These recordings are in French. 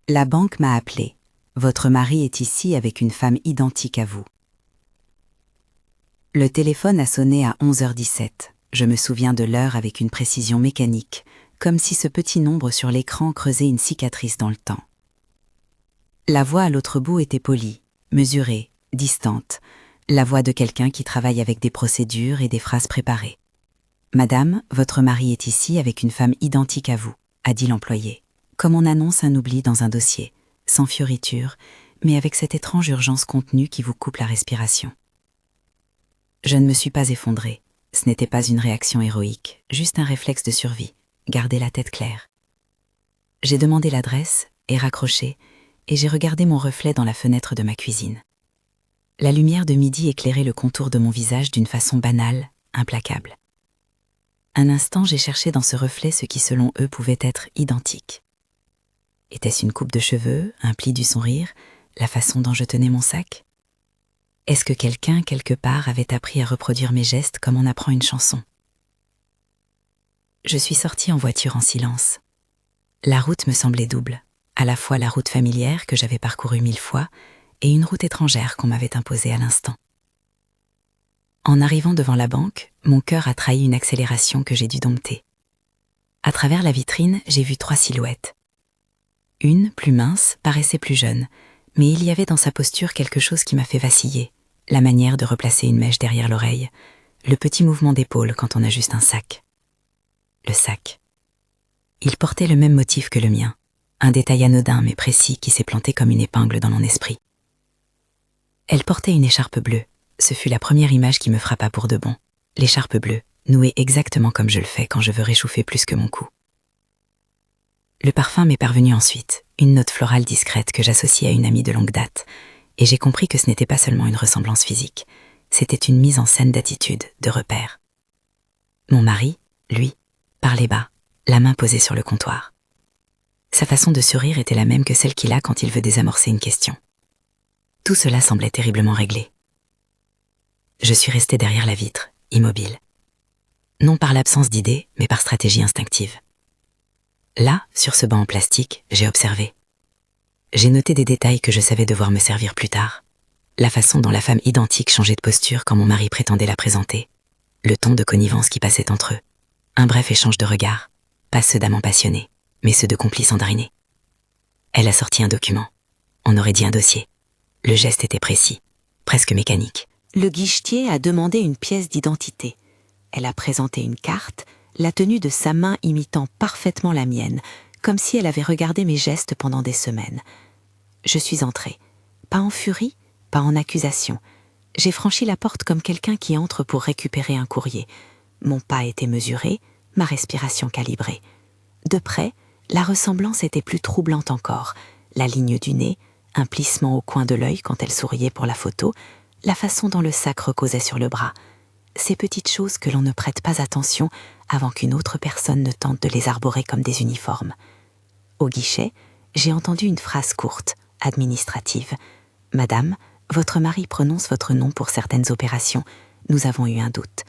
La banque m'a appelé. Votre mari est ici avec une femme identique à vous. Le téléphone a sonné à 11h17. Je me souviens de l'heure avec une précision mécanique, comme si ce petit nombre sur l'écran creusait une cicatrice dans le temps. La voix à l'autre bout était polie, mesurée, distante, la voix de quelqu'un qui travaille avec des procédures et des phrases préparées. « Madame, votre mari est ici avec une femme identique à vous », a dit l'employé, comme on annonce un oubli dans un dossier, sans fioriture, mais avec cette étrange urgence contenue qui vous coupe la respiration. Je ne me suis pas effondrée. Ce n'était pas une réaction héroïque, juste un réflexe de survie, garder la tête claire. J'ai demandé l'adresse et raccroché, et j'ai regardé mon reflet dans la fenêtre de ma cuisine. La lumière de midi éclairait le contour de mon visage d'une façon banale, implacable. Un instant, j'ai cherché dans ce reflet ce qui, selon eux, pouvait être identique. Était-ce une coupe de cheveux, un pli du sourire, la façon dont je tenais mon sac ? Est-ce que quelqu'un, quelque part, avait appris à reproduire mes gestes comme on apprend une chanson ? Je suis sortie en voiture en silence. La route me semblait double, à la fois la route familière que j'avais parcourue 1000 fois et une route étrangère qu'on m'avait imposée à l'instant. En arrivant devant la banque, mon cœur a trahi une accélération que j'ai dû dompter. À travers la vitrine, j'ai vu 3 silhouettes. Une, plus mince, paraissait plus jeune, mais il y avait dans sa posture quelque chose qui m'a fait vaciller, la manière de replacer une mèche derrière l'oreille, le petit mouvement d'épaule quand on a juste un sac. Le sac. Il portait le même motif que le mien, un détail anodin mais précis qui s'est planté comme une épingle dans mon esprit. Elle portait une écharpe bleue. Ce fut la première image qui me frappa pour de bon. L'écharpe bleue, nouée exactement comme je le fais quand je veux réchauffer plus que mon cou. Le parfum m'est parvenu ensuite, une note florale discrète que j'associais à une amie de longue date, et j'ai compris que ce n'était pas seulement une ressemblance physique, c'était une mise en scène d'attitude, de repère. Mon mari, lui, parlait bas, la main posée sur le comptoir. Sa façon de sourire était la même que celle qu'il a quand il veut désamorcer une question. Tout cela semblait terriblement réglé. Je suis restée derrière la vitre, immobile. Non par l'absence d'idées, mais par stratégie instinctive. Là, sur ce banc en plastique, j'ai observé. J'ai noté des détails que je savais devoir me servir plus tard. La façon dont la femme identique changeait de posture quand mon mari prétendait la présenter. Le ton de connivence qui passait entre eux. Un bref échange de regards. Pas ceux d'amants passionnés, mais ceux de complices endrainés. Elle a sorti un document. On aurait dit un dossier. Le geste était précis, presque mécanique. Le guichetier a demandé une pièce d'identité. Elle a présenté une carte, la tenue de sa main imitant parfaitement la mienne, comme si elle avait regardé mes gestes pendant des semaines. Je suis entrée. Pas en furie, pas en accusation. J'ai franchi la porte comme quelqu'un qui entre pour récupérer un courrier. Mon pas était mesuré, ma respiration calibrée. De près, la ressemblance était plus troublante encore. La ligne du nez, un plissement au coin de l'œil quand elle souriait pour la photo, la façon dont le sac reposait sur le bras. Ces petites choses que l'on ne prête pas attention avant qu'une autre personne ne tente de les arborer comme des uniformes. Au guichet, j'ai entendu une phrase courte, administrative. « Madame, votre mari prononce votre nom pour certaines opérations. Nous avons eu un doute. »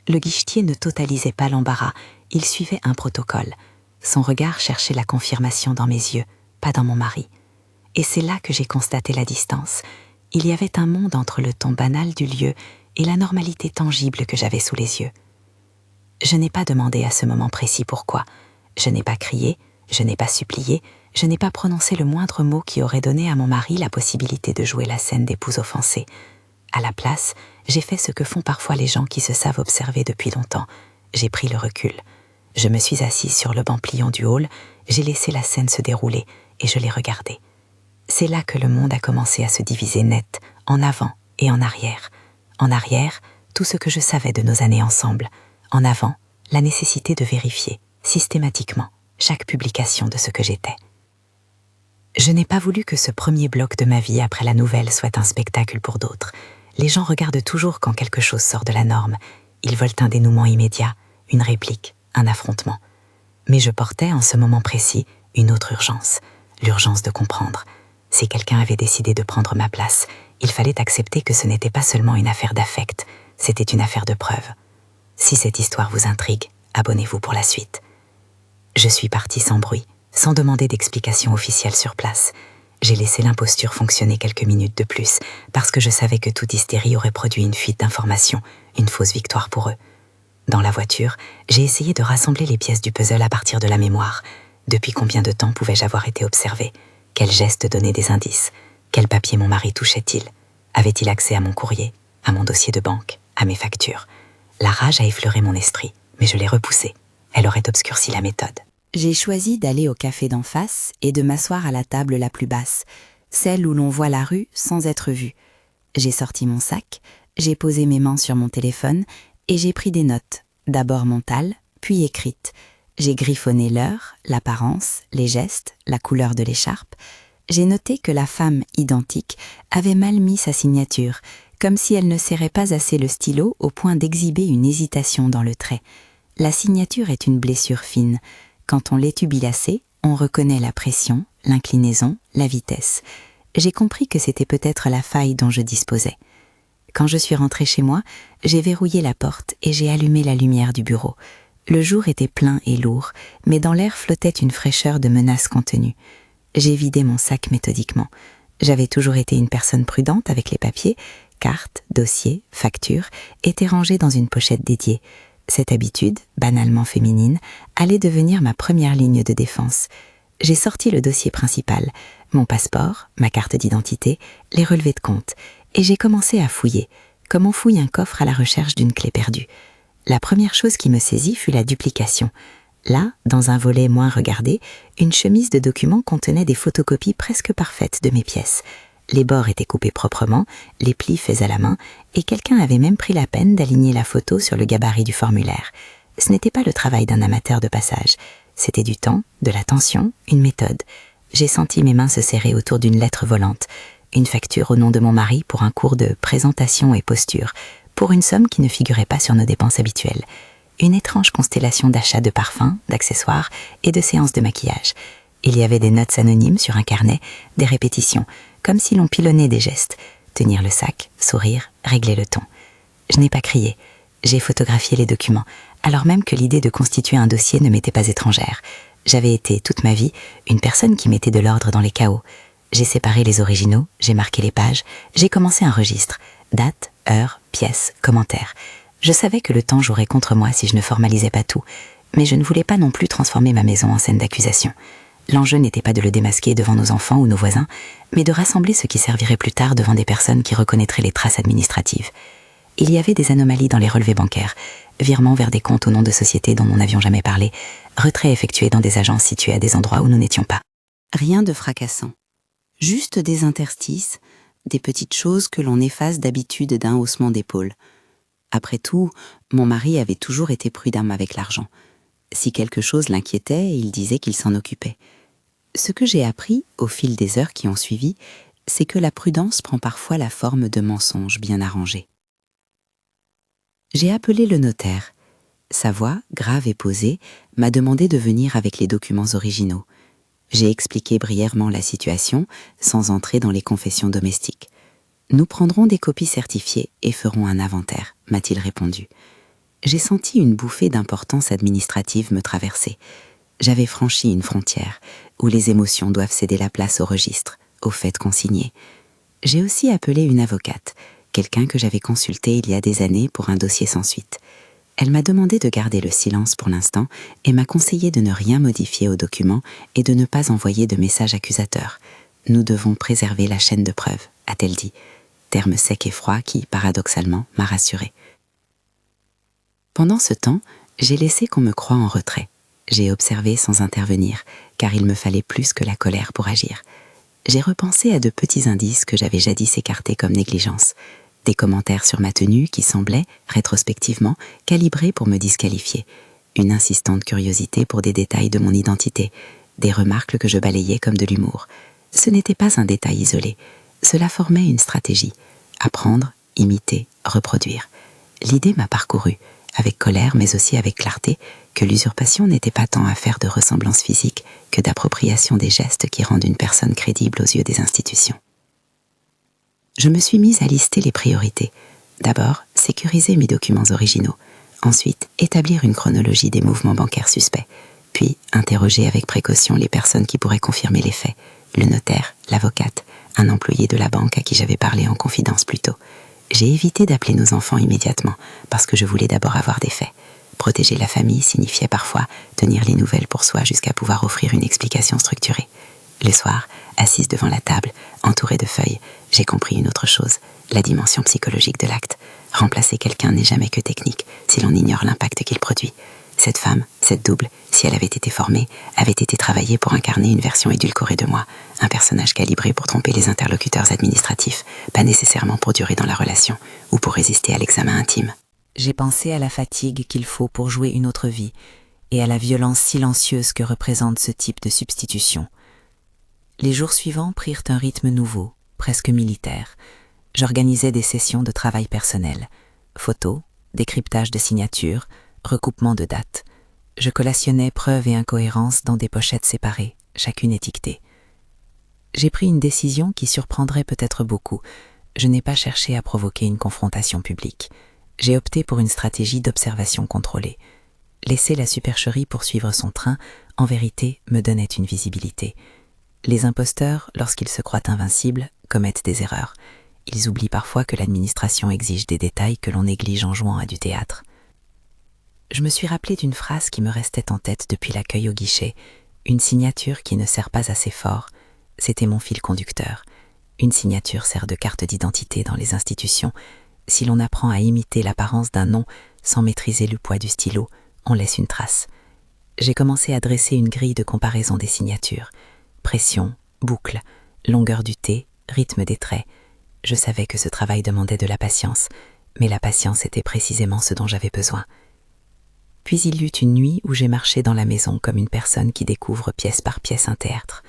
Le guichetier ne totalisait pas l'embarras, il suivait un protocole. Son regard cherchait la confirmation dans mes yeux, pas dans mon mari. Et c'est là que j'ai constaté la distance. Il y avait un monde entre le ton banal du lieu et la normalité tangible que j'avais sous les yeux. Je n'ai pas demandé à ce moment précis pourquoi. Je n'ai pas crié, je n'ai pas supplié, je n'ai pas prononcé le moindre mot qui aurait donné à mon mari la possibilité de jouer la scène d'épouse offensée. À la place, j'ai fait ce que font parfois les gens qui se savent observer depuis longtemps. J'ai pris le recul. Je me suis assise sur le banc pliant du hall, j'ai laissé la scène se dérouler et je l'ai regardée. C'est là que le monde a commencé à se diviser net, en avant et en arrière. En arrière, tout ce que je savais de nos années ensemble. En avant, la nécessité de vérifier, systématiquement, chaque publication de ce que j'étais. Je n'ai pas voulu que ce premier bloc de ma vie après la nouvelle soit un spectacle pour d'autres. Les gens regardent toujours quand quelque chose sort de la norme. Ils veulent un dénouement immédiat, une réplique, un affrontement. Mais je portais en ce moment précis une autre urgence, l'urgence de comprendre. Si quelqu'un avait décidé de prendre ma place, il fallait accepter que ce n'était pas seulement une affaire d'affect, c'était une affaire de preuve. Si cette histoire vous intrigue, abonnez-vous pour la suite. Je suis partie sans bruit, sans demander d'explication officielle sur place. J'ai laissé l'imposture fonctionner quelques minutes de plus, parce que je savais que toute hystérie aurait produit une fuite d'informations, une fausse victoire pour eux. Dans la voiture, j'ai essayé de rassembler les pièces du puzzle à partir de la mémoire. Depuis combien de temps pouvais-je avoir été observée? Quel geste donnait des indices? Quel papier mon mari touchait-il? Avait-il accès à mon courrier, à mon dossier de banque, à mes factures? La rage a effleuré mon esprit, mais je l'ai repoussée. Elle aurait obscurci la méthode. J'ai choisi d'aller au café d'en face et de m'asseoir à la table la plus basse, celle où l'on voit la rue sans être vu. J'ai sorti mon sac, j'ai posé mes mains sur mon téléphone et j'ai pris des notes, d'abord mentales, puis écrites. J'ai griffonné l'heure, l'apparence, les gestes, la couleur de l'écharpe. J'ai noté que la femme identique avait mal mis sa signature, comme si elle ne serrait pas assez le stylo au point d'exhiber une hésitation dans le trait. La signature est une blessure fine. Quand on l'étudie assez, on reconnaît la pression, l'inclinaison, la vitesse. J'ai compris que c'était peut-être la faille dont je disposais. Quand je suis rentrée chez moi, j'ai verrouillé la porte et j'ai allumé la lumière du bureau. Le jour était plein et lourd, mais dans l'air flottait une fraîcheur de menace contenue. J'ai vidé mon sac méthodiquement. J'avais toujours été une personne prudente avec les papiers. Cartes, dossiers, factures étaient rangés dans une pochette dédiée. Cette habitude, banalement féminine, allait devenir ma première ligne de défense. J'ai sorti le dossier principal, mon passeport, ma carte d'identité, les relevés de compte, et j'ai commencé à fouiller, comme on fouille un coffre à la recherche d'une clé perdue. La première chose qui me saisit fut la duplication. Là, dans un volet moins regardé, une chemise de documents contenait des photocopies presque parfaites de mes pièces. Les bords étaient coupés proprement, les plis faits à la main, et quelqu'un avait même pris la peine d'aligner la photo sur le gabarit du formulaire. Ce n'était pas le travail d'un amateur de passage. C'était du temps, de l'attention, une méthode. J'ai senti mes mains se serrer autour d'une lettre volante, une facture au nom de mon mari pour un cours de présentation et posture, pour une somme qui ne figurait pas sur nos dépenses habituelles. Une étrange constellation d'achats de parfums, d'accessoires et de séances de maquillage. Il y avait des notes anonymes sur un carnet, des répétitions, comme si l'on pilonnait des gestes. Tenir le sac, sourire, régler le ton. Je n'ai pas crié. J'ai photographié les documents, alors même que l'idée de constituer un dossier ne m'était pas étrangère. J'avais été, toute ma vie, une personne qui mettait de l'ordre dans les chaos. J'ai séparé les originaux, j'ai marqué les pages, j'ai commencé un registre. Date, heure, pièce, commentaire. Je savais que le temps jouerait contre moi si je ne formalisais pas tout, mais je ne voulais pas non plus transformer ma maison en scène d'accusation. L'enjeu n'était pas de le démasquer devant nos enfants ou nos voisins, mais de rassembler ce qui servirait plus tard devant des personnes qui reconnaîtraient les traces administratives. Il y avait des anomalies dans les relevés bancaires, virements vers des comptes au nom de sociétés dont nous n'avions jamais parlé, retraits effectués dans des agences situées à des endroits où nous n'étions pas. Rien de fracassant. Juste des interstices, des petites choses que l'on efface d'habitude d'un haussement d'épaule. Après tout, mon mari avait toujours été prudent avec l'argent. Si quelque chose l'inquiétait, il disait qu'il s'en occupait. Ce que j'ai appris, au fil des heures qui ont suivi, c'est que la prudence prend parfois la forme de mensonges bien arrangés. J'ai appelé le notaire. Sa voix, grave et posée, m'a demandé de venir avec les documents originaux. J'ai expliqué brièvement la situation, sans entrer dans les confessions domestiques. « Nous prendrons des copies certifiées et ferons un inventaire », m'a-t-il répondu. J'ai senti une bouffée d'importance administrative me traverser. J'avais franchi une frontière, où les émotions doivent céder la place au registre, aux faits consignés. J'ai aussi appelé une avocate, quelqu'un que j'avais consulté il y a des années pour un dossier sans suite. Elle m'a demandé de garder le silence pour l'instant et m'a conseillé de ne rien modifier aux documents et de ne pas envoyer de messages accusateurs. « Nous devons préserver la chaîne de preuves », a-t-elle dit, terme sec et froid qui, paradoxalement, m'a rassurée. Pendant ce temps, j'ai laissé qu'on me croie en retrait. J'ai observé sans intervenir, car il me fallait plus que la colère pour agir. J'ai repensé à de petits indices que j'avais jadis écartés comme négligence. Des commentaires sur ma tenue qui semblaient, rétrospectivement, calibrés pour me disqualifier. Une insistante curiosité pour des détails de mon identité. Des remarques que je balayais comme de l'humour. Ce n'était pas un détail isolé. Cela formait une stratégie. Apprendre, imiter, reproduire. L'idée m'a parcouru, avec colère mais aussi avec clarté, que l'usurpation n'était pas tant affaire de ressemblance physique que d'appropriation des gestes qui rendent une personne crédible aux yeux des institutions. Je me suis mise à lister les priorités. D'abord, sécuriser mes documents originaux. Ensuite, établir une chronologie des mouvements bancaires suspects. puis interroger avec précaution les personnes qui pourraient confirmer les faits, le notaire, l'avocate, un employé de la banque à qui j'avais parlé en confidence plus tôt. J'ai évité d'appeler nos enfants immédiatement, parce que je voulais d'abord avoir des faits. Protéger la famille signifiait parfois tenir les nouvelles pour soi jusqu'à pouvoir offrir une explication structurée. Le soir, assise devant la table, entourée de feuilles, j'ai compris une autre chose, la dimension psychologique de l'acte. Remplacer quelqu'un n'est jamais que technique, si l'on ignore l'impact qu'il produit. Cette femme, cette double, si elle avait été formée, avait été travaillée pour incarner une version édulcorée de moi, un personnage calibré pour tromper les interlocuteurs administratifs, pas nécessairement pour durer dans la relation, ou pour résister à l'examen intime. J'ai pensé à la fatigue qu'il faut pour jouer une autre vie, et à la violence silencieuse que représente ce type de substitution. Les jours suivants prirent un rythme nouveau, presque militaire. J'organisais des sessions de travail personnel, photos, décryptage de signatures, recoupement de dates. Je collationnais preuves et incohérences dans des pochettes séparées, chacune étiquetée. J'ai pris une décision qui surprendrait peut-être beaucoup. Je n'ai pas cherché à provoquer une confrontation publique. J'ai opté pour une stratégie d'observation contrôlée. Laisser la supercherie poursuivre son train, en vérité, me donnait une visibilité. Les imposteurs, lorsqu'ils se croient invincibles, commettent des erreurs. Ils oublient parfois que l'administration exige des détails que l'on néglige en jouant à du théâtre. Je me suis rappelé d'une phrase qui me restait en tête depuis l'accueil au guichet, une signature qui ne sert pas assez fort. C'était mon fil conducteur. Une signature sert de carte d'identité dans les institutions. Si l'on apprend à imiter l'apparence d'un nom sans maîtriser le poids du stylo, on laisse une trace. J'ai commencé à dresser une grille de comparaison des signatures. Pression, boucle, longueur du T, rythme des traits. Je savais que ce travail demandait de la patience, mais la patience était précisément ce dont j'avais besoin. Puis il y eut une nuit où j'ai marché dans la maison comme une personne qui découvre pièce par pièce un théâtre.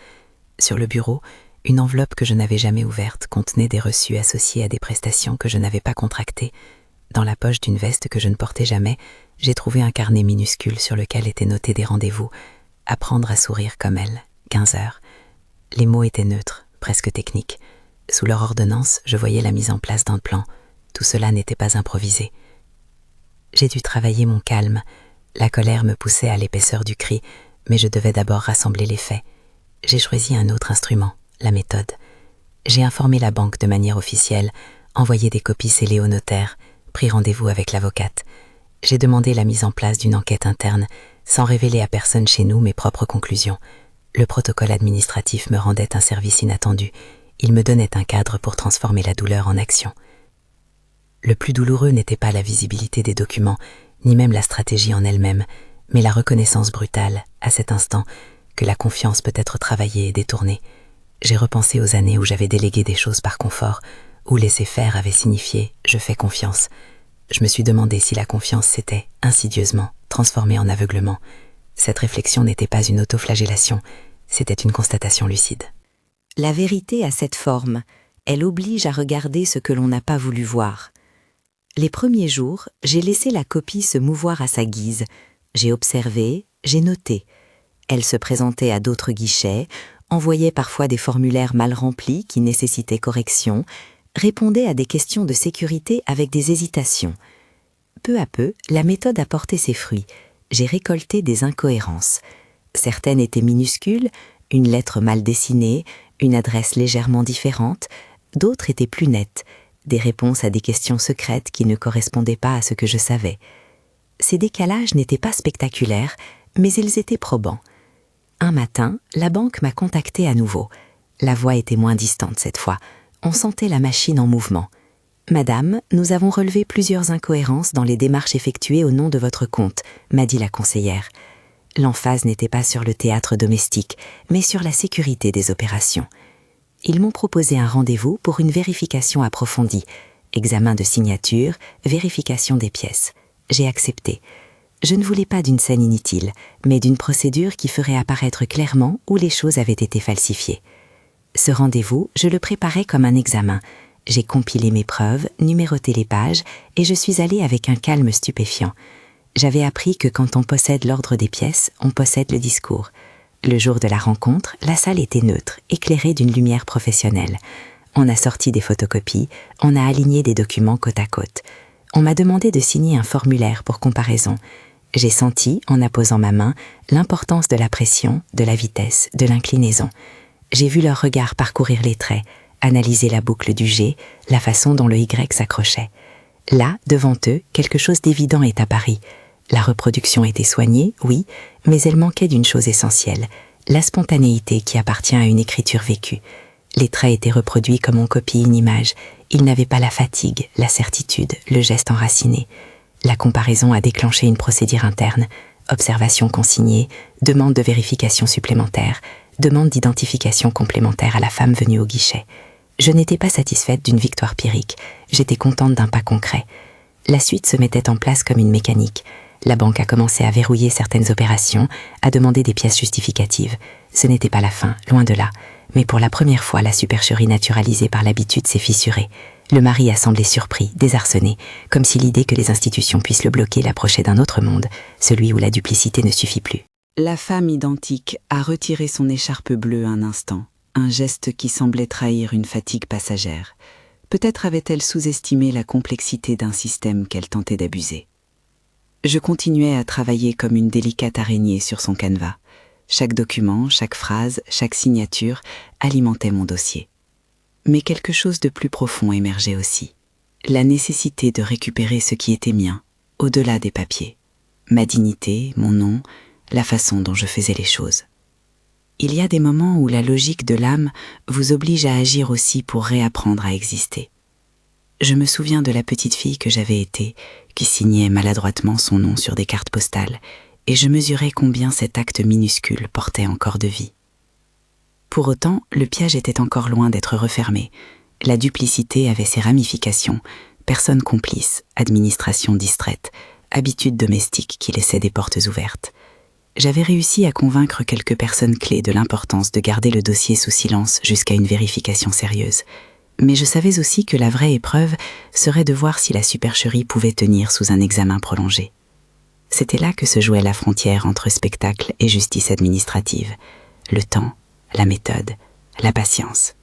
Sur le bureau, une enveloppe que je n'avais jamais ouverte contenait des reçus associés à des prestations que je n'avais pas contractées. Dans la poche d'une veste que je ne portais jamais, j'ai trouvé un carnet minuscule sur lequel étaient notés des rendez-vous. Apprendre à sourire comme elle, 15 heures. Les mots étaient neutres, presque techniques. Sous leur ordonnance, je voyais la mise en place d'un plan. Tout cela n'était pas improvisé. J'ai dû travailler mon calme. La colère me poussait à l'épaisseur du cri, mais je devais d'abord rassembler les faits. J'ai choisi un autre instrument, la méthode. J'ai informé la banque de manière officielle, envoyé des copies scellées au notaire, pris rendez-vous avec l'avocate. J'ai demandé la mise en place d'une enquête interne, sans révéler à personne chez nous mes propres conclusions. Le protocole administratif me rendait un service inattendu. Il me donnait un cadre pour transformer la douleur en action. Le plus douloureux n'était pas la visibilité des documents, ni même la stratégie en elle-même, mais la reconnaissance brutale, à cet instant, que la confiance peut être travaillée et détournée. J'ai repensé aux années où j'avais délégué des choses par confort, où laisser faire avait signifié « je fais confiance ». Je me suis demandé si la confiance s'était, insidieusement, transformée en aveuglement. Cette réflexion n'était pas une autoflagellation, c'était une constatation lucide. La vérité a cette forme, elle oblige à regarder ce que l'on n'a pas voulu voir. Les premiers jours, j'ai laissé la copie se mouvoir à sa guise. J'ai observé, j'ai noté. Elle se présentait à d'autres guichets, envoyait parfois des formulaires mal remplis qui nécessitaient correction, répondait à des questions de sécurité avec des hésitations. Peu à peu, la méthode a porté ses fruits. J'ai récolté des incohérences. Certaines étaient minuscules, une lettre mal dessinée, une adresse légèrement différente, d'autres étaient plus nettes, des réponses à des questions secrètes qui ne correspondaient pas à ce que je savais. Ces décalages n'étaient pas spectaculaires, mais ils étaient probants. Un matin, la banque m'a contacté à nouveau. La voix était moins distante cette fois. On sentait la machine en mouvement. « Madame, nous avons relevé plusieurs incohérences dans les démarches effectuées au nom de votre compte », m'a dit la conseillère. L'emphase n'était pas sur le théâtre domestique, mais sur la sécurité des opérations. Ils m'ont proposé un rendez-vous pour une vérification approfondie, examen de signature, vérification des pièces. J'ai accepté. Je ne voulais pas d'une scène inutile, mais d'une procédure qui ferait apparaître clairement où les choses avaient été falsifiées. Ce rendez-vous, je le préparais comme un examen. J'ai compilé mes preuves, numéroté les pages, et je suis allée avec un calme stupéfiant. J'avais appris que quand on possède l'ordre des pièces, on possède le discours. Le jour de la rencontre, la salle était neutre, éclairée d'une lumière professionnelle. On a sorti des photocopies, on a aligné des documents côte à côte. On m'a demandé de signer un formulaire pour comparaison. J'ai senti, en apposant ma main, l'importance de la pression, de la vitesse, de l'inclinaison. J'ai vu leur regard parcourir les traits, analyser la boucle du G, la façon dont le Y s'accrochait. Là, devant eux, quelque chose d'évident est apparu. La reproduction était soignée, oui, mais elle manquait d'une chose essentielle, la spontanéité qui appartient à une écriture vécue. Les traits étaient reproduits comme on copie une image. Ils n'avaient pas la fatigue, la certitude, le geste enraciné. La comparaison a déclenché une procédure interne. Observation consignée, demande de vérification supplémentaire, demande d'identification complémentaire à la femme venue au guichet. Je n'étais pas satisfaite d'une victoire pyrrhique. J'étais contente d'un pas concret. La suite se mettait en place comme une mécanique. La banque a commencé à verrouiller certaines opérations, à demander des pièces justificatives. Ce n'était pas la fin, loin de là. Mais pour la première fois, la supercherie naturalisée par l'habitude s'est fissurée. Le mari a semblé surpris, désarçonné, comme si l'idée que les institutions puissent le bloquer l'approchait d'un autre monde, celui où la duplicité ne suffit plus. La femme identique a retiré son écharpe bleue un instant, un geste qui semblait trahir une fatigue passagère. Peut-être avait-elle sous-estimé la complexité d'un système qu'elle tentait d'abuser. Je continuais à travailler comme une délicate araignée sur son canevas. Chaque document, chaque phrase, chaque signature alimentait mon dossier. Mais quelque chose de plus profond émergeait aussi. La nécessité de récupérer ce qui était mien, au-delà des papiers. Ma dignité, mon nom, la façon dont je faisais les choses. Il y a des moments où la logique de l'âme vous oblige à agir aussi pour réapprendre à exister. Je me souviens de la petite fille que j'avais été, qui signait maladroitement son nom sur des cartes postales, et je mesurais combien cet acte minuscule portait encore de vie. Pour autant, le piège était encore loin d'être refermé. La duplicité avait ses ramifications, personnes complices, administration distraite, habitudes domestiques qui laissaient des portes ouvertes. J'avais réussi à convaincre quelques personnes clés de l'importance de garder le dossier sous silence jusqu'à une vérification sérieuse. Mais je savais aussi que la vraie épreuve serait de voir si la supercherie pouvait tenir sous un examen prolongé. C'était là que se jouait la frontière entre spectacle et justice administrative. Le temps, la méthode, la patience.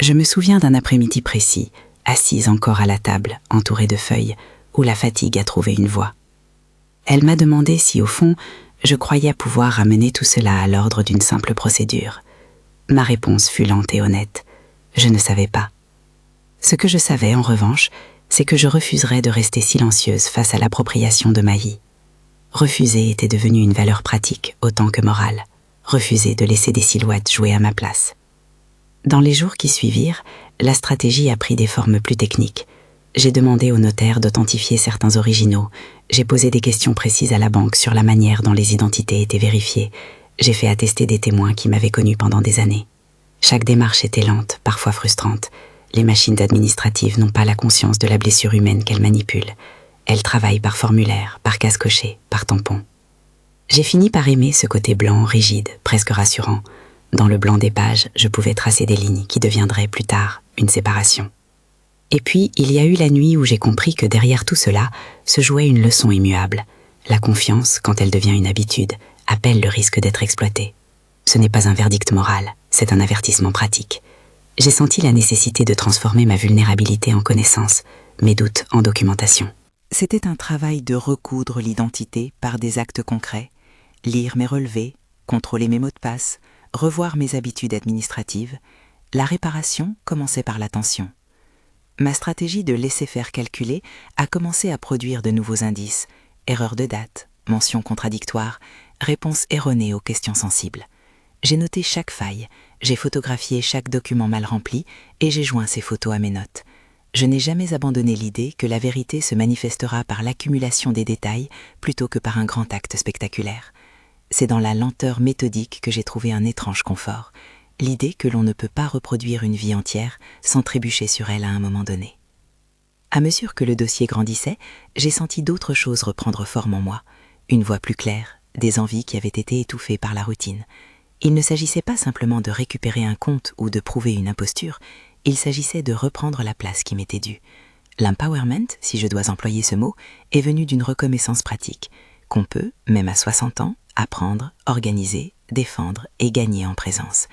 Je me souviens d'un après-midi précis, assise encore à la table, entourée de feuilles, où la fatigue a trouvé une voie. Elle m'a demandé si, au fond, je croyais pouvoir ramener tout cela à l'ordre d'une simple procédure. Ma réponse fut lente et honnête. Je ne savais pas. Ce que je savais, en revanche, c'est que je refuserais de rester silencieuse face à l'appropriation de ma vie. Refuser était devenu une valeur pratique autant que morale. Refuser de laisser des silhouettes jouer à ma place. Dans les jours qui suivirent, la stratégie a pris des formes plus techniques. J'ai demandé au notaire d'authentifier certains originaux. J'ai posé des questions précises à la banque sur la manière dont les identités étaient vérifiées. J'ai fait attester des témoins qui m'avaient connu pendant des années. Chaque démarche était lente, parfois frustrante. Les machines administratives n'ont pas la conscience de la blessure humaine qu'elles manipulent. Elles travaillent par formulaire, par case cochée, par tampon. J'ai fini par aimer ce côté blanc, rigide, presque rassurant. Dans le blanc des pages, je pouvais tracer des lignes qui deviendraient plus tard une séparation. Et puis, il y a eu la nuit où j'ai compris que derrière tout cela se jouait une leçon immuable. La confiance, quand elle devient une habitude, appelle le risque d'être exploité. Ce n'est pas un verdict moral, c'est un avertissement pratique. J'ai senti la nécessité de transformer ma vulnérabilité en connaissance, mes doutes en documentation. C'était un travail de recoudre l'identité par des actes concrets, lire mes relevés, contrôler mes mots de passe, revoir mes habitudes administratives. La réparation commençait par l'attention. Ma stratégie de laisser faire calculer a commencé à produire de nouveaux indices, erreurs de date, mentions contradictoires, réponses erronées aux questions sensibles. J'ai noté chaque faille, j'ai photographié chaque document mal rempli et j'ai joint ces photos à mes notes. Je n'ai jamais abandonné l'idée que la vérité se manifestera par l'accumulation des détails plutôt que par un grand acte spectaculaire. C'est dans la lenteur méthodique que j'ai trouvé un étrange confort, l'idée que l'on ne peut pas reproduire une vie entière sans trébucher sur elle à un moment donné. À mesure que le dossier grandissait, j'ai senti d'autres choses reprendre forme en moi, une voix plus claire, des envies qui avaient été étouffées par la routine. Il ne s'agissait pas simplement de récupérer un compte ou de prouver une imposture, il s'agissait de reprendre la place qui m'était due. L'empowerment, si je dois employer ce mot, est venu d'une reconnaissance pratique, qu'on peut, même à 60 ans, apprendre, organiser, défendre et gagner en présence.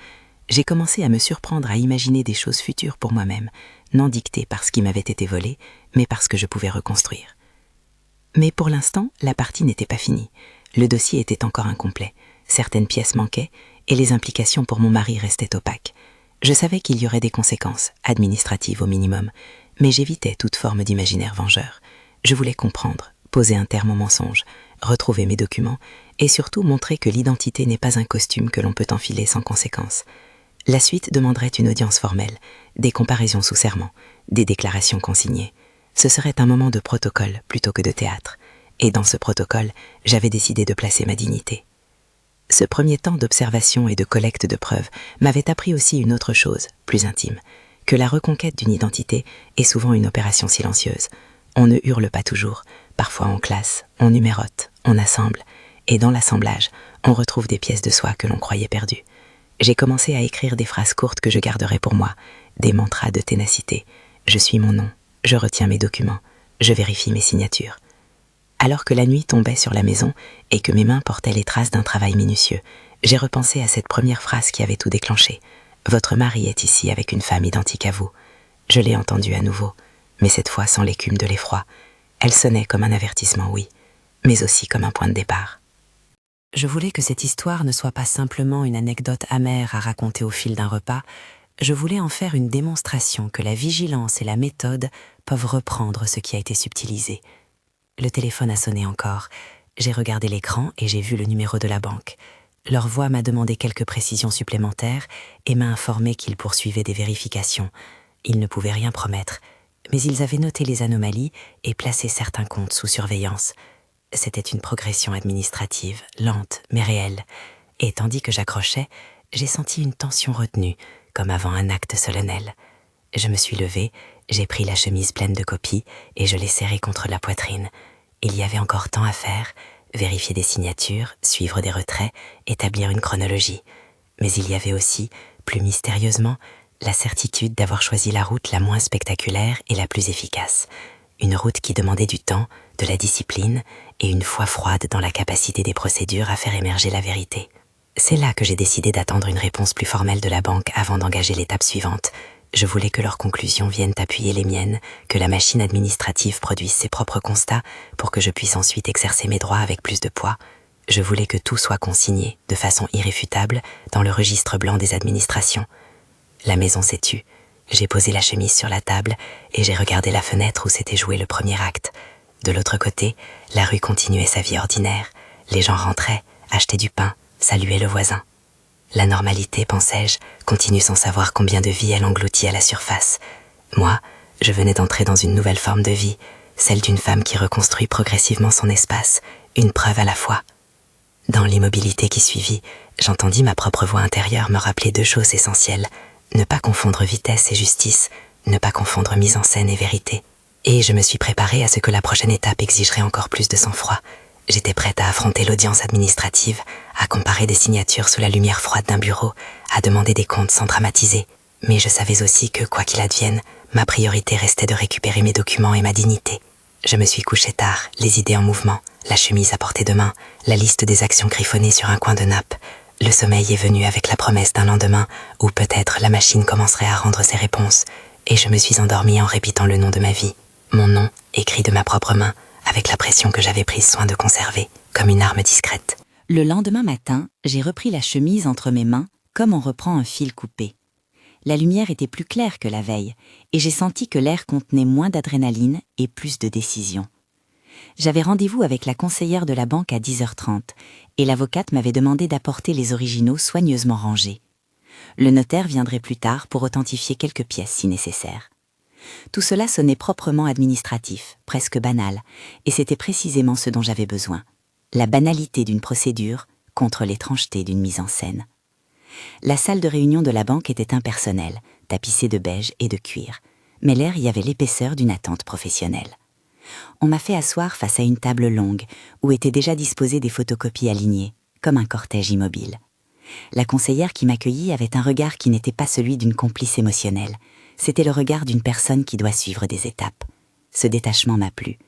J'ai commencé à me surprendre à imaginer des choses futures pour moi-même, non dictées par ce qui m'avait été volé, mais par ce que je pouvais reconstruire. Mais pour l'instant, la partie n'était pas finie. Le dossier était encore incomplet. Certaines pièces manquaient et les implications pour mon mari restaient opaques. Je savais qu'il y aurait des conséquences, administratives au minimum, mais j'évitais toute forme d'imaginaire vengeur. Je voulais comprendre, poser un terme au mensonge, retrouver mes documents et surtout montrer que l'identité n'est pas un costume que l'on peut enfiler sans conséquence. La suite demanderait une audience formelle, des comparaisons sous serment, des déclarations consignées. Ce serait un moment de protocole plutôt que de théâtre. Et dans ce protocole, j'avais décidé de placer ma dignité. Ce premier temps d'observation et de collecte de preuves m'avait appris aussi une autre chose, plus intime, que la reconquête d'une identité est souvent une opération silencieuse. On ne hurle pas toujours, parfois on classe, on numérote, on assemble, et dans l'assemblage, on retrouve des pièces de soi que l'on croyait perdues. J'ai commencé à écrire des phrases courtes que je garderai pour moi, des mantras de ténacité. Je suis mon nom, je retiens mes documents, je vérifie mes signatures. Alors que la nuit tombait sur la maison et que mes mains portaient les traces d'un travail minutieux, j'ai repensé à cette première phrase qui avait tout déclenché. « Votre mari est ici avec une femme identique à vous. » Je l'ai entendue à nouveau, mais cette fois sans l'écume de l'effroi. Elle sonnait comme un avertissement, oui, mais aussi comme un point de départ. Je voulais que cette histoire ne soit pas simplement une anecdote amère à raconter au fil d'un repas, je voulais en faire une démonstration que la vigilance et la méthode peuvent reprendre ce qui a été subtilisé. Le téléphone a sonné encore. J'ai regardé l'écran et j'ai vu le numéro de la banque. Leur voix m'a demandé quelques précisions supplémentaires et m'a informé qu'ils poursuivaient des vérifications. Ils ne pouvaient rien promettre, mais ils avaient noté les anomalies et placé certains comptes sous surveillance. C'était une progression administrative, lente mais réelle. Et tandis que j'accrochais, j'ai senti une tension retenue, comme avant un acte solennel. Je me suis levée, j'ai pris la chemise pleine de copies et je l'ai serrée contre la poitrine. Il y avait encore tant à faire, vérifier des signatures, suivre des retraits, établir une chronologie. Mais il y avait aussi, plus mystérieusement, la certitude d'avoir choisi la route la moins spectaculaire et la plus efficace. Une route qui demandait du temps, de la discipline et une foi froide dans la capacité des procédures à faire émerger la vérité. C'est là que j'ai décidé d'attendre une réponse plus formelle de la banque avant d'engager l'étape suivante. Je voulais que leurs conclusions viennent appuyer les miennes, que la machine administrative produise ses propres constats pour que je puisse ensuite exercer mes droits avec plus de poids. Je voulais que tout soit consigné, de façon irréfutable, dans le registre blanc des administrations. La maison s'est tue. J'ai posé la chemise sur la table et j'ai regardé la fenêtre où s'était joué le premier acte. De l'autre côté, la rue continuait sa vie ordinaire. Les gens rentraient, achetaient du pain, saluaient le voisin. La normalité, pensais-je, continue sans savoir combien de vies elle engloutit à la surface. Moi, je venais d'entrer dans une nouvelle forme de vie, celle d'une femme qui reconstruit progressivement son espace, une preuve à la fois. Dans l'immobilité qui suivit, j'entendis ma propre voix intérieure me rappeler deux choses essentielles. Ne pas confondre vitesse et justice, ne pas confondre mise en scène et vérité. Et je me suis préparée à ce que la prochaine étape exigerait encore plus de sang-froid. J'étais prête à affronter l'audience administrative, à comparer des signatures sous la lumière froide d'un bureau, à demander des comptes sans dramatiser. Mais je savais aussi que, quoi qu'il advienne, ma priorité restait de récupérer mes documents et ma dignité. Je me suis couchée tard, les idées en mouvement, la chemise à portée de main, la liste des actions griffonnées sur un coin de nappe. Le sommeil est venu avec la promesse d'un lendemain où peut-être la machine commencerait à rendre ses réponses, et je me suis endormie en répétant le nom de ma vie. Mon nom, écrit de ma propre main, avec la pression que j'avais pris soin de conserver, comme une arme discrète. Le lendemain matin, j'ai repris la chemise entre mes mains, comme on reprend un fil coupé. La lumière était plus claire que la veille, et j'ai senti que l'air contenait moins d'adrénaline et plus de décision. J'avais rendez-vous avec la conseillère de la banque à 10h30, et l'avocate m'avait demandé d'apporter les originaux soigneusement rangés. Le notaire viendrait plus tard pour authentifier quelques pièces si nécessaire. Tout cela sonnait proprement administratif, presque banal, et c'était précisément ce dont j'avais besoin. La banalité d'une procédure contre l'étrangeté d'une mise en scène. La salle de réunion de la banque était impersonnelle, tapissée de beige et de cuir, mais l'air y avait l'épaisseur d'une attente professionnelle. On m'a fait asseoir face à une table longue, où étaient déjà disposées des photocopies alignées, comme un cortège immobile. La conseillère qui m'accueillit avait un regard qui n'était pas celui d'une complice émotionnelle. C'était le regard d'une personne qui doit suivre des étapes. Ce détachement m'a plu.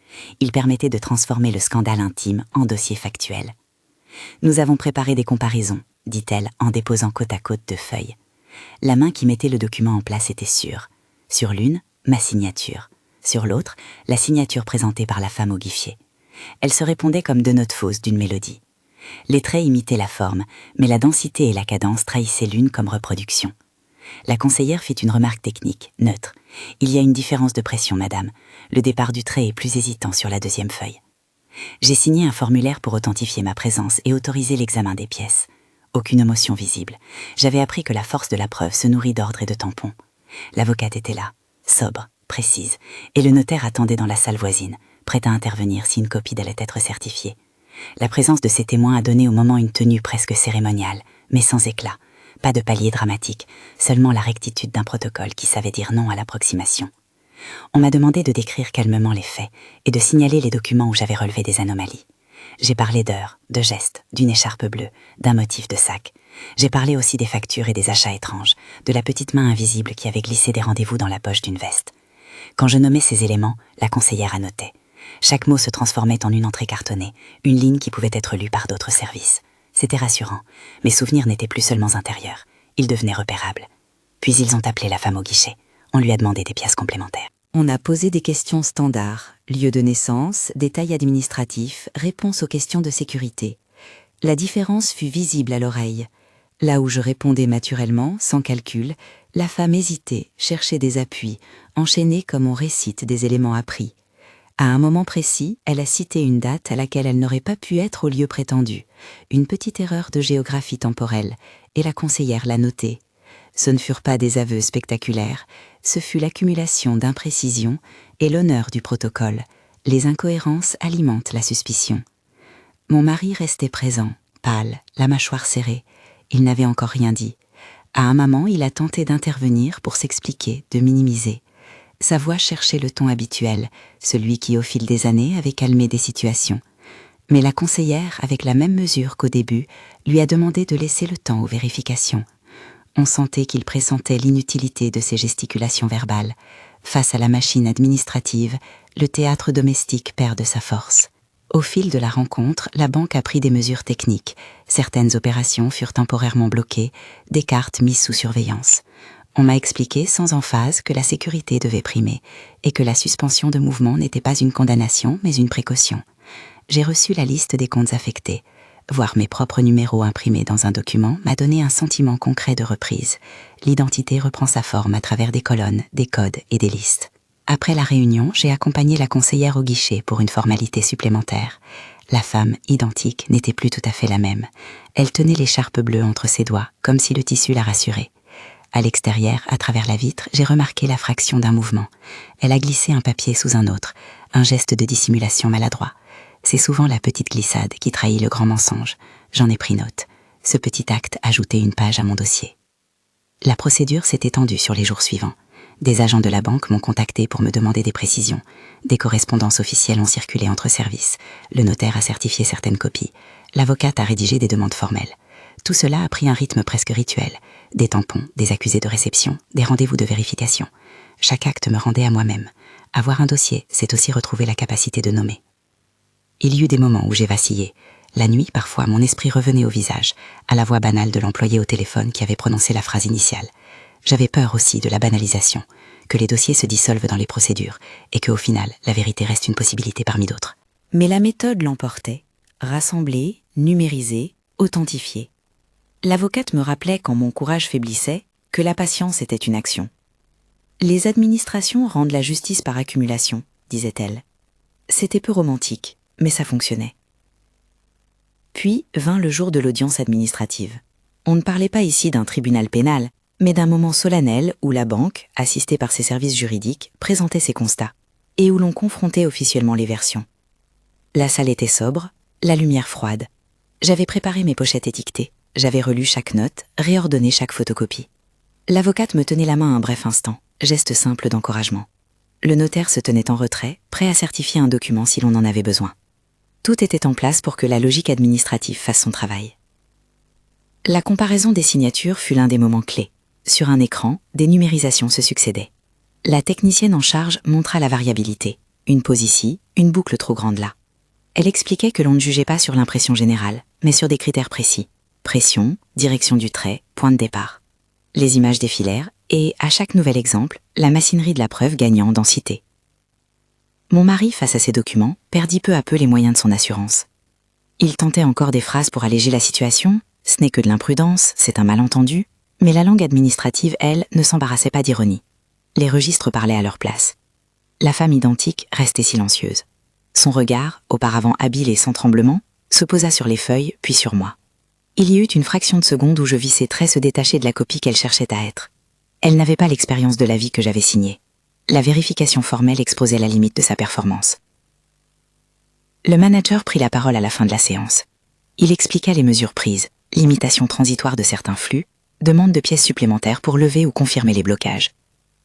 Il permettait de transformer le scandale intime en dossier factuel. « Nous avons préparé des comparaisons », dit-elle en déposant côte à côte deux feuilles. La main qui mettait le document en place était sûre. Sur l'une, ma signature. Sur l'autre, la signature présentée par la femme au guichier. Elles se répondaient comme deux notes fausses d'une mélodie. Les traits imitaient la forme, mais la densité et la cadence trahissaient l'une comme reproduction. La conseillère fit une remarque technique, neutre. « Il y a une différence de pression, madame. Le départ du trait est plus hésitant sur la deuxième feuille. » J'ai signé un formulaire pour authentifier ma présence et autoriser l'examen des pièces. Aucune émotion visible. J'avais appris que la force de la preuve se nourrit d'ordre et de tampons. L'avocate était là, sobre, précise, et le notaire attendait dans la salle voisine, prêt à intervenir si une copie allait être certifiée. La présence de ces témoins a donné au moment une tenue presque cérémoniale, mais sans éclat. Pas de palier dramatique, seulement la rectitude d'un protocole qui savait dire non à l'approximation. On m'a demandé de décrire calmement les faits et de signaler les documents où j'avais relevé des anomalies. J'ai parlé d'heures, de gestes, d'une écharpe bleue, d'un motif de sac. J'ai parlé aussi des factures et des achats étranges, de la petite main invisible qui avait glissé des rendez-vous dans la poche d'une veste. Quand je nommais ces éléments, la conseillère annotait. Chaque mot se transformait en une entrée cartonnée, une ligne qui pouvait être lue par d'autres services. C'était rassurant. Mes souvenirs n'étaient plus seulement intérieurs. Ils devenaient repérables. Puis ils ont appelé la femme au guichet. On lui a demandé des pièces complémentaires. On a posé des questions standards, lieu de naissance, détails administratifs, réponses aux questions de sécurité. La différence fut visible à l'oreille. Là où je répondais naturellement, sans calcul, la femme hésitait, cherchait des appuis, enchaînait comme on récite des éléments appris. À un moment précis, elle a cité une date à laquelle elle n'aurait pas pu être au lieu prétendu, une petite erreur de géographie temporelle, et la conseillère l'a notée. Ce ne furent pas des aveux spectaculaires, ce fut l'accumulation d'imprécisions et l'honneur du protocole. Les incohérences alimentent la suspicion. Mon mari restait présent, pâle, la mâchoire serrée. Il n'avait encore rien dit. À un moment, il a tenté d'intervenir pour s'expliquer, de minimiser. Sa voix cherchait le ton habituel, celui qui, au fil des années, avait calmé des situations. Mais la conseillère, avec la même mesure qu'au début, lui a demandé de laisser le temps aux vérifications. On sentait qu'il pressentait l'inutilité de ces gesticulations verbales. Face à la machine administrative, le théâtre domestique perd de sa force. Au fil de la rencontre, la banque a pris des mesures techniques. Certaines opérations furent temporairement bloquées, des cartes mises sous surveillance. On m'a expliqué sans emphase que la sécurité devait primer et que la suspension de mouvement n'était pas une condamnation mais une précaution. J'ai reçu la liste des comptes affectés. Voir mes propres numéros imprimés dans un document m'a donné un sentiment concret de reprise. L'identité reprend sa forme à travers des colonnes, des codes et des listes. Après la réunion, j'ai accompagné la conseillère au guichet pour une formalité supplémentaire. La femme, identique, n'était plus tout à fait la même. Elle tenait l'écharpe bleue entre ses doigts, comme si le tissu la rassurait. À l'extérieur, à travers la vitre, j'ai remarqué la fraction d'un mouvement. Elle a glissé un papier sous un autre, un geste de dissimulation maladroit. C'est souvent la petite glissade qui trahit le grand mensonge. J'en ai pris note. Ce petit acte ajoutait une page à mon dossier. La procédure s'est étendue sur les jours suivants. Des agents de la banque m'ont contacté pour me demander des précisions. Des correspondances officielles ont circulé entre services. Le notaire a certifié certaines copies. L'avocate a rédigé des demandes formelles. Tout cela a pris un rythme presque rituel. Des tampons, des accusés de réception, des rendez-vous de vérification. Chaque acte me rendait à moi-même. Avoir un dossier, c'est aussi retrouver la capacité de nommer. Il y eut des moments où j'ai vacillé. La nuit, parfois, mon esprit revenait au visage, à la voix banale de l'employé au téléphone qui avait prononcé la phrase initiale. J'avais peur aussi de la banalisation, que les dossiers se dissolvent dans les procédures et qu'au final, la vérité reste une possibilité parmi d'autres. Mais la méthode l'emportait. Rassembler, numériser, authentifier. L'avocate me rappelait quand mon courage faiblissait que la patience était une action. Les administrations rendent la justice par accumulation, disait-elle. C'était peu romantique, mais ça fonctionnait. Puis vint le jour de l'audience administrative. On ne parlait pas ici d'un tribunal pénal, mais d'un moment solennel où la banque, assistée par ses services juridiques, présentait ses constats, et où l'on confrontait officiellement les versions. La salle était sobre, la lumière froide. J'avais préparé mes pochettes étiquetées, j'avais relu chaque note, réordonné chaque photocopie. L'avocate me tenait la main un bref instant, geste simple d'encouragement. Le notaire se tenait en retrait, prêt à certifier un document si l'on en avait besoin. Tout était en place pour que la logique administrative fasse son travail. La comparaison des signatures fut l'un des moments clés. Sur un écran, des numérisations se succédaient. La technicienne en charge montra la variabilité. Une pause ici, une boucle trop grande là. Elle expliquait que l'on ne jugeait pas sur l'impression générale, mais sur des critères précis. Pression, direction du trait, point de départ. Les images défilèrent et, à chaque nouvel exemple, la machinerie de la preuve gagnait en densité. Mon mari, face à ces documents, perdit peu à peu les moyens de son assurance. Il tentait encore des phrases pour alléger la situation, ce n'est que de l'imprudence, c'est un malentendu, mais la langue administrative, elle, ne s'embarrassait pas d'ironie. Les registres parlaient à leur place. La femme identique restait silencieuse. Son regard, auparavant habile et sans tremblement, se posa sur les feuilles, puis sur moi. Il y eut une fraction de seconde où je vis ses traits se détacher de la copie qu'elle cherchait à être. Elle n'avait pas l'expérience de la vie que j'avais signée. La vérification formelle exposait la limite de sa performance. Le manager prit la parole à la fin de la séance. Il expliqua les mesures prises, limitation transitoire de certains flux, demande de pièces supplémentaires pour lever ou confirmer les blocages.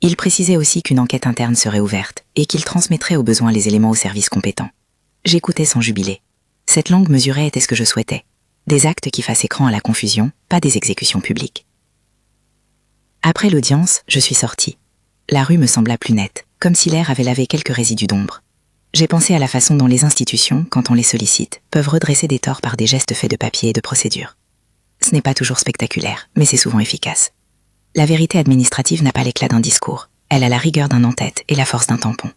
Il précisait aussi qu'une enquête interne serait ouverte et qu'il transmettrait au besoin les éléments aux services compétents. J'écoutais sans jubiler. Cette langue mesurée était ce que je souhaitais. Des actes qui fassent écran à la confusion, pas des exécutions publiques. Après l'audience, je suis sortie. La rue me sembla plus nette, comme si l'air avait lavé quelques résidus d'ombre. J'ai pensé à la façon dont les institutions, quand on les sollicite, peuvent redresser des torts par des gestes faits de papier et de procédure. Ce n'est pas toujours spectaculaire, mais c'est souvent efficace. La vérité administrative n'a pas l'éclat d'un discours. Elle a la rigueur d'un en-tête et la force d'un tampon.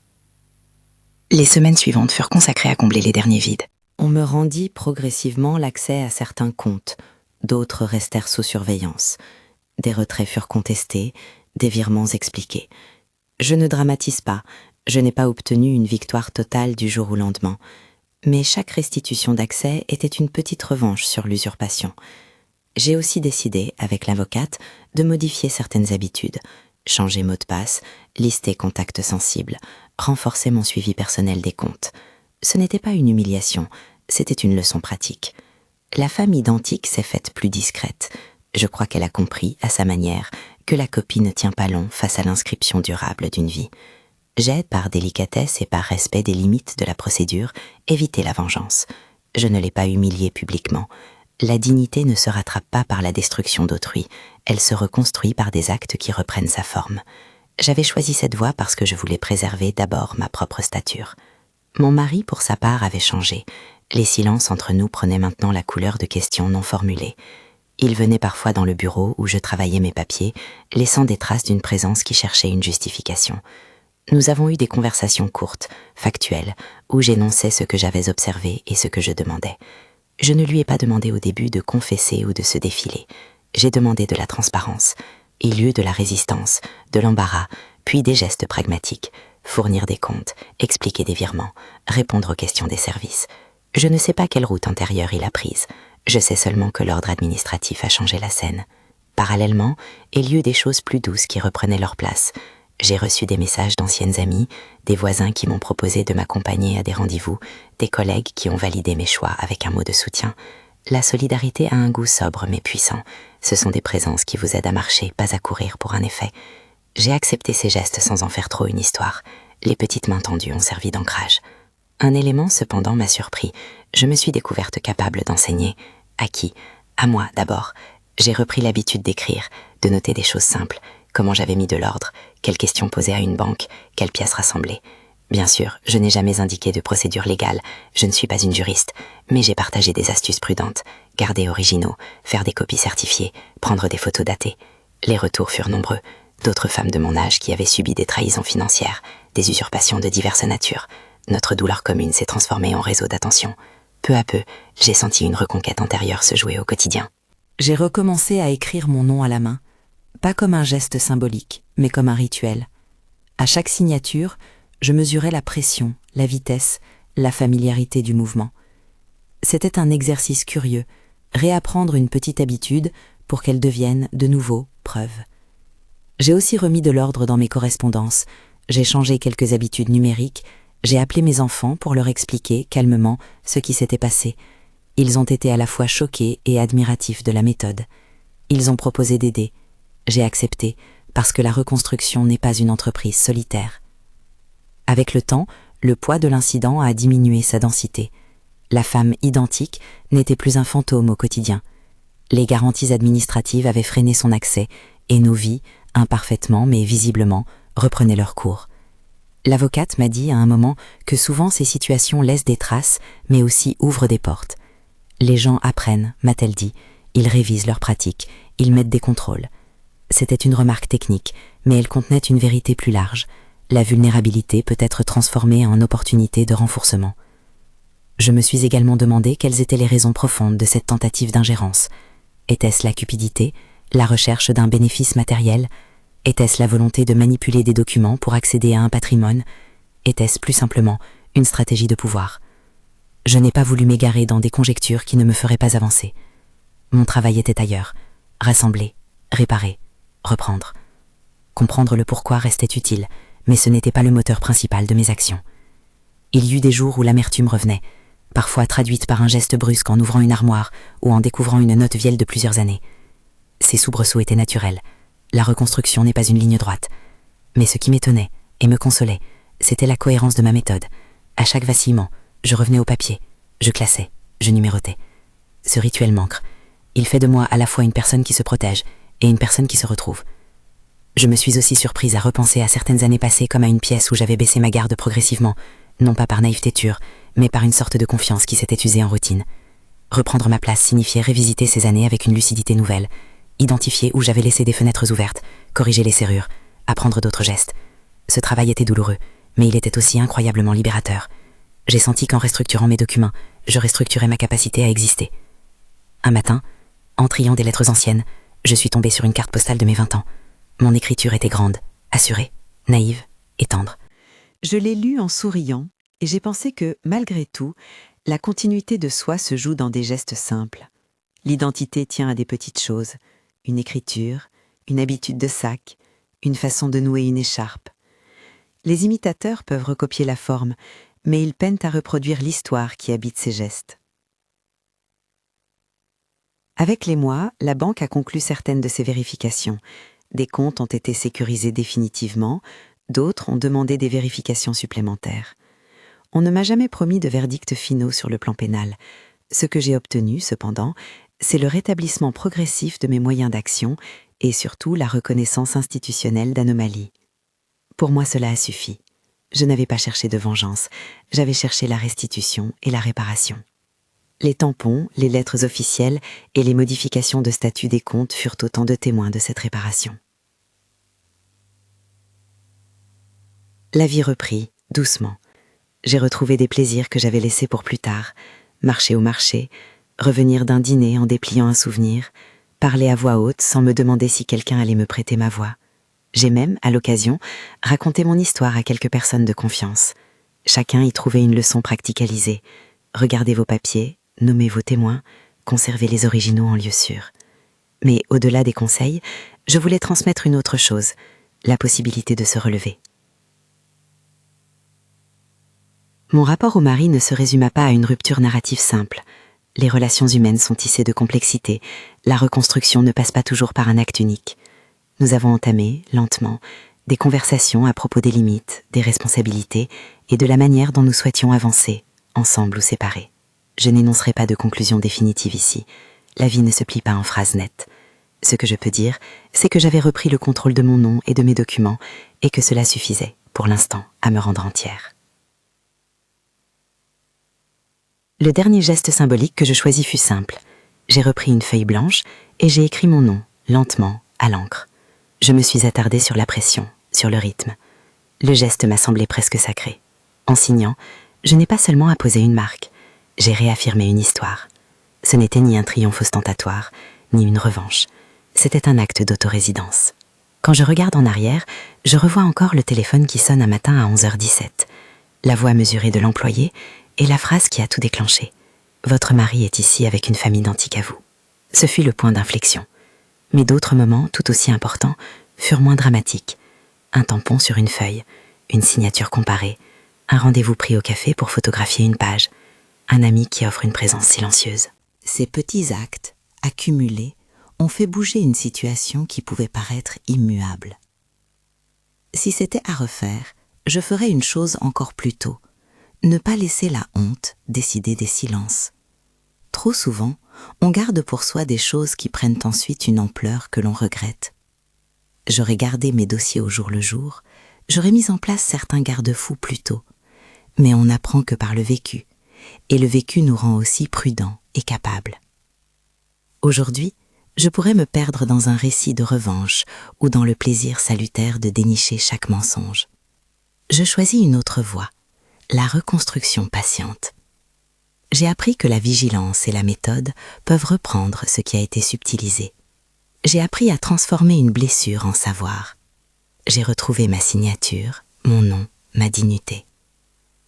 Les semaines suivantes furent consacrées à combler les derniers vides. On me rendit progressivement l'accès à certains comptes. D'autres restèrent sous surveillance. Des retraits furent contestés, des virements expliqués. Je ne dramatise pas, je n'ai pas obtenu une victoire totale du jour au lendemain. Mais chaque restitution d'accès était une petite revanche sur l'usurpation. J'ai aussi décidé, avec l'avocate, de modifier certaines habitudes, changer mot de passe, lister contacts sensibles, renforcer mon suivi personnel des comptes. Ce n'était pas une humiliation, c'était une leçon pratique. La femme identique s'est faite plus discrète. Je crois qu'elle a compris, à sa manière, que la copie ne tient pas long face à l'inscription durable d'une vie. J'ai, par délicatesse et par respect des limites de la procédure, évité la vengeance. Je ne l'ai pas humiliée publiquement. La dignité ne se rattrape pas par la destruction d'autrui, elle se reconstruit par des actes qui reprennent sa forme. J'avais choisi cette voie parce que je voulais préserver d'abord ma propre stature. Mon mari, pour sa part, avait changé. Les silences entre nous prenaient maintenant la couleur de questions non formulées. Il venait parfois dans le bureau où je travaillais mes papiers, laissant des traces d'une présence qui cherchait une justification. Nous avons eu des conversations courtes, factuelles, où j'énonçais ce que j'avais observé et ce que je demandais. Je ne lui ai pas demandé au début de confesser ou de se défiler. J'ai demandé de la transparence. Il y eut de la résistance, de l'embarras, puis des gestes pragmatiques, fournir des comptes, expliquer des virements, répondre aux questions des services. Je ne sais pas quelle route antérieure il a prise. Je sais seulement que l'ordre administratif a changé la scène. Parallèlement, il y eut des choses plus douces qui reprenaient leur place. J'ai reçu des messages d'anciennes amies, des voisins qui m'ont proposé de m'accompagner à des rendez-vous, des collègues qui ont validé mes choix avec un mot de soutien. La solidarité a un goût sobre mais puissant. Ce sont des présences qui vous aident à marcher, pas à courir pour un effet. J'ai accepté ces gestes sans en faire trop une histoire. Les petites mains tendues ont servi d'ancrage. Un élément, cependant, m'a surpris. Je me suis découverte capable d'enseigner. À qui? À moi, d'abord. J'ai repris l'habitude d'écrire, de noter des choses simples. Comment j'avais mis de l'ordre, quelles questions poser à une banque, quelles pièces rassembler. Bien sûr, je n'ai jamais indiqué de procédure légale, je ne suis pas une juriste, mais j'ai partagé des astuces prudentes, garder originaux, faire des copies certifiées, prendre des photos datées. Les retours furent nombreux, d'autres femmes de mon âge qui avaient subi des trahisons financières, des usurpations de diverses natures. Notre douleur commune s'est transformée en réseau d'attention. Peu à peu, j'ai senti une reconquête intérieure se jouer au quotidien. J'ai recommencé à écrire mon nom à la main, pas comme un geste symbolique, mais comme un rituel. À chaque signature, je mesurais la pression, la vitesse, la familiarité du mouvement. C'était un exercice curieux, réapprendre une petite habitude pour qu'elle devienne de nouveau preuve. J'ai aussi remis de l'ordre dans mes correspondances, j'ai changé quelques habitudes numériques, j'ai appelé mes enfants pour leur expliquer calmement ce qui s'était passé. Ils ont été à la fois choqués et admiratifs de la méthode. Ils ont proposé d'aider. J'ai accepté, parce que la reconstruction n'est pas une entreprise solitaire. Avec le temps, le poids de l'incident a diminué sa densité. La femme identique n'était plus un fantôme au quotidien. Les garanties administratives avaient freiné son accès, et nos vies, imparfaitement mais visiblement, reprenaient leur cours. L'avocate m'a dit à un moment que souvent ces situations laissent des traces, mais aussi ouvrent des portes. Les gens apprennent, m'a-t-elle dit, ils révisent leurs pratiques, ils mettent des contrôles. C'était une remarque technique, mais elle contenait une vérité plus large. La vulnérabilité peut être transformée en opportunité de renforcement. Je me suis également demandé quelles étaient les raisons profondes de cette tentative d'ingérence. Était-ce la cupidité, la recherche d'un bénéfice matériel? Était-ce la volonté de manipuler des documents pour accéder à un patrimoine? Était-ce plus simplement une stratégie de pouvoir? Je n'ai pas voulu m'égarer dans des conjectures qui ne me feraient pas avancer. Mon travail était ailleurs. Rassembler, réparer, reprendre. Comprendre le pourquoi restait utile, mais ce n'était pas le moteur principal de mes actions. Il y eut des jours où l'amertume revenait, parfois traduite par un geste brusque en ouvrant une armoire ou en découvrant une note vieille de plusieurs années. Ces soubresauts étaient naturels. La reconstruction n'est pas une ligne droite. Mais ce qui m'étonnait et me consolait, c'était la cohérence de ma méthode. À chaque vacillement, je revenais au papier, je classais, je numérotais. Ce rituel m'ancre. Il fait de moi à la fois une personne qui se protège et une personne qui se retrouve. Je me suis aussi surprise à repenser à certaines années passées comme à une pièce où j'avais baissé ma garde progressivement, non pas par naïveté, mais par une sorte de confiance qui s'était usée en routine. Reprendre ma place signifiait révisiter ces années avec une lucidité nouvelle, identifier où j'avais laissé des fenêtres ouvertes, corriger les serrures, apprendre d'autres gestes. Ce travail était douloureux, mais il était aussi incroyablement libérateur. J'ai senti qu'en restructurant mes documents, je restructurais ma capacité à exister. Un matin, en triant des lettres anciennes, je suis tombée sur une carte postale de mes 20 ans. Mon écriture était grande, assurée, naïve et tendre. Je l'ai lue en souriant et j'ai pensé que, malgré tout, la continuité de soi se joue dans des gestes simples. L'identité tient à des petites choses, une écriture, une habitude de sac, une façon de nouer une écharpe. Les imitateurs peuvent recopier la forme, mais ils peinent à reproduire l'histoire qui habite ces gestes. Avec les mois, la banque a conclu certaines de ces vérifications. Des comptes ont été sécurisés définitivement, d'autres ont demandé des vérifications supplémentaires. On ne m'a jamais promis de verdicts finaux sur le plan pénal. Ce que j'ai obtenu, cependant, c'est le rétablissement progressif de mes moyens d'action et surtout la reconnaissance institutionnelle d'anomalies. Pour moi, cela a suffi. Je n'avais pas cherché de vengeance, j'avais cherché la restitution et la réparation. Les tampons, les lettres officielles et les modifications de statut des comptes furent autant de témoins de cette réparation. La vie reprit, doucement. J'ai retrouvé des plaisirs que j'avais laissés pour plus tard, marcher au marché, revenir d'un dîner en dépliant un souvenir, parler à voix haute sans me demander si quelqu'un allait me prêter ma voix. J'ai même, à l'occasion, raconté mon histoire à quelques personnes de confiance. Chacun y trouvait une leçon practicalisée. Regardez vos papiers, nommez vos témoins, conservez les originaux en lieu sûr. Mais au-delà des conseils, je voulais transmettre une autre chose, la possibilité de se relever. Mon rapport au mari ne se résuma pas à une rupture narrative simple. Les relations humaines sont tissées de complexité, la reconstruction ne passe pas toujours par un acte unique. Nous avons entamé, lentement, des conversations à propos des limites, des responsabilités et de la manière dont nous souhaitions avancer, ensemble ou séparés. Je n'énoncerai pas de conclusion définitive ici. La vie ne se plie pas en phrases nettes. Ce que je peux dire, c'est que j'avais repris le contrôle de mon nom et de mes documents et que cela suffisait, pour l'instant, à me rendre entière. Le dernier geste symbolique que je choisis fut simple. J'ai repris une feuille blanche et j'ai écrit mon nom, lentement, à l'encre. Je me suis attardée sur la pression, sur le rythme. Le geste m'a semblé presque sacré. En signant, je n'ai pas seulement apposé une marque, j'ai réaffirmé une histoire. Ce n'était ni un triomphe ostentatoire, ni une revanche. C'était un acte d'autorésidence. Quand je regarde en arrière, je revois encore le téléphone qui sonne un matin à 11h17. La voix mesurée de l'employé et la phrase qui a tout déclenché. « Votre mari est ici avec une famille identique à vous. » Ce fut le point d'inflexion. Mais d'autres moments, tout aussi importants, furent moins dramatiques. Un tampon sur une feuille, une signature comparée, un rendez-vous pris au café pour photographier une page, un ami qui offre une présence silencieuse. Ces petits actes, accumulés, ont fait bouger une situation qui pouvait paraître immuable. Si c'était à refaire, je ferais une chose encore plus tôt. Ne pas laisser la honte décider des silences. Trop souvent, on garde pour soi des choses qui prennent ensuite une ampleur que l'on regrette. J'aurais gardé mes dossiers au jour le jour, j'aurais mis en place certains garde-fous plus tôt. Mais on n'apprend que par le vécu, et le vécu nous rend aussi prudents et capables. Aujourd'hui, je pourrais me perdre dans un récit de revanche ou dans le plaisir salutaire de dénicher chaque mensonge. Je choisis une autre voie, la reconstruction patiente. J'ai appris que la vigilance et la méthode peuvent reprendre ce qui a été subtilisé. J'ai appris à transformer une blessure en savoir. J'ai retrouvé ma signature, mon nom, ma dignité.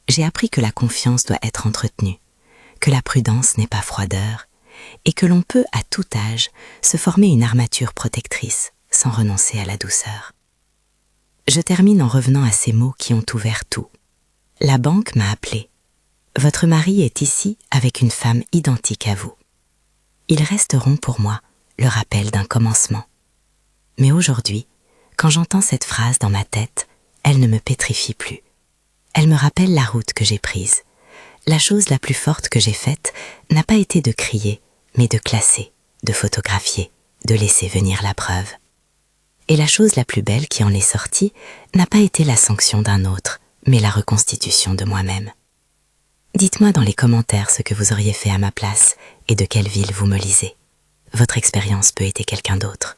J'ai appris que la confiance doit être entretenue, que la prudence n'est pas froideur, et que l'on peut, à tout âge, se former une armature protectrice sans renoncer à la douceur. Je termine en revenant à ces mots qui ont ouvert tout. La banque m'a appelé. Votre mari est ici avec une femme identique à vous. Ils resteront pour moi le rappel d'un commencement. Mais aujourd'hui, quand j'entends cette phrase dans ma tête, elle ne me pétrifie plus. Elle me rappelle la route que j'ai prise. La chose la plus forte que j'ai faite n'a pas été de crier, mais de classer, de photographier, de laisser venir la preuve. Et la chose la plus belle qui en est sortie n'a pas été la sanction d'un autre, mais la reconstitution de moi-même. Dites-moi dans les commentaires ce que vous auriez fait à ma place et de quelle ville vous me lisez. Votre expérience peut aider quelqu'un d'autre.